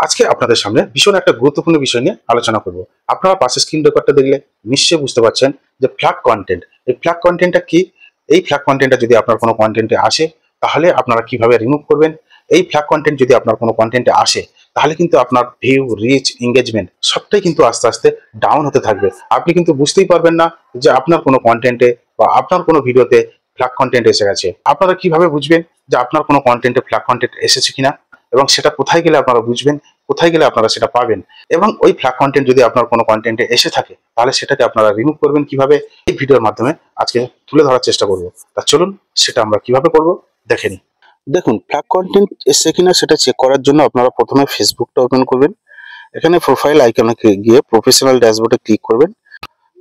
আজকে আপনাদের সামনে ভীষণ একটা গুরুত্বপূর্ণ বিষয় নিয়ে আলোচনা করব। আপনারা পাশে স্ক্রিন রেকর্ডটা দেখলে নিশ্চয়ই বুঝতে পারছেন যে ফ্ল্যাগ কন্টেন্ট, এই ফ্ল্যাগ কন্টেন্টটা কি। এই ফ্ল্যাগ কন্টেন্টটা যদি আপনার কোনো কন্টেন্টে আসে তাহলে আপনারা কিভাবে রিমুভ করবেন। এই ফ্ল্যাগ কন্টেন্ট যদি আপনার কোনো কন্টেন্টে আসে তাহলে কিন্তু আপনার ভিউ, রিচ, এঙ্গেজমেন্ট সবটাই কিন্তু আস্তে আস্তে ডাউন হতে থাকবে। আপনি কিন্তু বুঝতেই পারবেন না যে আপনার কোনো কন্টেন্টে বা আপনার কোনো ভিডিওতে ফ্ল্যাগ কন্টেন্ট এসে গেছে। আপনারা কিভাবে বুঝবেন যে আপনার কোনো কন্টেন্টে ফ্ল্যাগ কন্টেন্ট এসেছে কিনা, এবং সেটা কোথায় গেলে আপনারা বুঝবেন, কোথায় গেলে আপনারা সেটা পাবেন, এবং ওই ফ্ল্যাগ কন্টেন্ট যদি আপনার কোনো কন্টেন্টে এসে থাকে তাহলে সেটাকে আপনারা রিমুভ করবেন কিভাবে, এই ভিডিওর মাধ্যমে আজকে তুলে ধরার চেষ্টা করব। তা চলুন সেটা আমরা কিভাবে করব দেখে নিই। দেখুন, ফ্ল্যাগ কন্টেন্ট এসছে কিনা সেটা চেক করার জন্য আপনারা প্রথমে ফেসবুকটা ওপেন করবেন। এখানে প্রোফাইল আইকনে গিয়ে প্রফেশনাল ড্যাশবোর্ডে ক্লিক করবেন।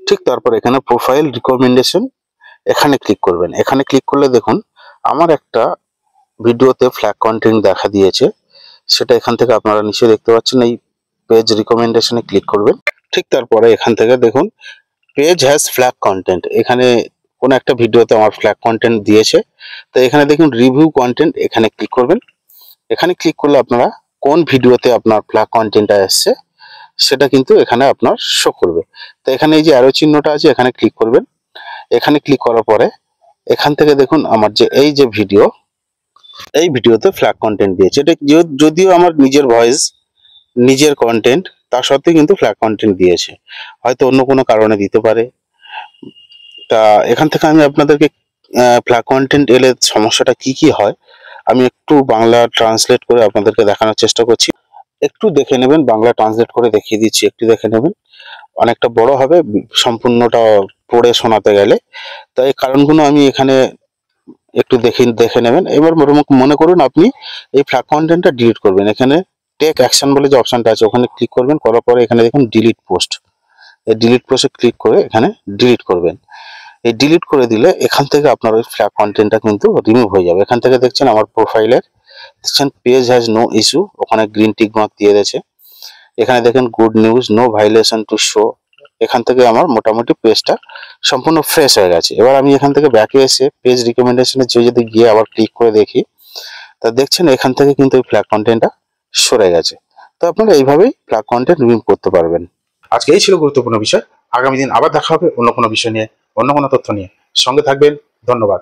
ঠিক তারপর এখানে প্রোফাইল রিকমেন্ডেশন এখানে ক্লিক করবেন। এখানে ক্লিক করলে দেখুন আমার একটা ভিডিওতে ফ্ল্যাগ কন্টেন্ট দেখা দিয়েছে, সেটা এখান থেকে আপনারা নিচে দেখতে পাচ্ছেন। এই পেজ রিকমেন্ডেশনে ক্লিক করবেন। ঠিক তারপরে এখান থেকে দেখুন পেজ হ্যাজ ফ্ল্যাগ কন্টেন্ট, এখানে কোন একটা ভিডিওতে আমার ফ্ল্যাগ কন্টেন্ট দিয়েছে। তো এখানে দেখুন রিভিউ কন্টেন্ট, এখানে ক্লিক করবেন। এখানে ক্লিক করলে আপনারা কোন ভিডিওতে আপনার ফ্ল্যাগ কন্টেন্টটা এসছে সেটা কিন্তু এখানে আপনার শো করবে। তো এখানে এই যে অ্যারো চিহ্নটা আছে এখানে ক্লিক করবেন। এখানে ক্লিক করার পরে এখান থেকে দেখুন আমার যে এই যে ভিডিও, এই ভিডিওতে ফ্ল্যাগ কন্টেন্ট দিয়েছে। এটা যদিও আমার নিজের ভয়েস, নিজের কন্টেন্ট, তার সত্ত্বেও কিন্তু ফ্ল্যাগ কন্টেন্ট দিয়েছে, হয়তো অন্য কোনো কারণে দিতে পারে। তা এখান থেকে আমি আপনাদেরকে ফ্ল্যাগ কন্টেন্ট এলে সমস্যাটা কি কি হয় আমি একটু বাংলা ট্রান্সলেট করে আপনাদেরকে দেখানোর চেষ্টা করছি। একটু দেখে নেবেন, বাংলা ট্রান্সলেট করে দেখিয়ে দিচ্ছি, একটু দেখে নেবেন। অনেকটা বড় হবে সম্পূর্ণটা পড়ে শোনাতে গেলে, তাই এই কারণগুলো আমি এখানে একটু দেখে নেবেন। এবার মনে করুন আপনি এই ফ্ল্যাগ কন্টেন্টটা ডিলিট করবেন। এখানে টেক অ্যাকশন বলে যে অপশনটা আছে ওখানে ক্লিক করবেন। করার পরে এখানে দেখুন ডিলিট পোস্ট, এই ডিলিট পোস্টে ক্লিক করে এখানে ডিলিট করবেন। এই ডিলিট করে দিলে এখান থেকে আপনার ওই ফ্ল্যাগ কন্টেন্টটা কিন্তু রিমুভ হয়ে যাবে। এখান থেকে দেখছেন আমার প্রোফাইলের দেখছেন পেজ হ্যাজ নো ইস্যু, ওখানে গ্রিন টিক মার্ক দিয়ে দিয়েছে। এখানে দেখেন good news, no violation to show. এখান থেকে আমার মোটামুটি পেজটা সম্পূর্ণ ফ্রেশ হয়ে গেছে। এবার আমি এখান থেকে ব্যাকে এসে পেজ রিকমেন্ডেশনে যদি গিয়ে আবার ক্লিক করে দেখি, তা দেখছেন এখান থেকে কিন্তু এই ফ্ল্যাগ কন্টেন্টটা সরে গেছে। তো আপনারা এইভাবেই ফ্ল্যাগ কন্টেন্ট রিমুভ করতে পারবেন। আজকে এই ছিল গুরুত্বপূর্ণ বিষয়। আগামী দিন আবার দেখা হবে অন্য কোনো বিষয় নিয়ে, অন্য কোনো তথ্য নিয়ে। সঙ্গে থাকবেন। ধন্যবাদ।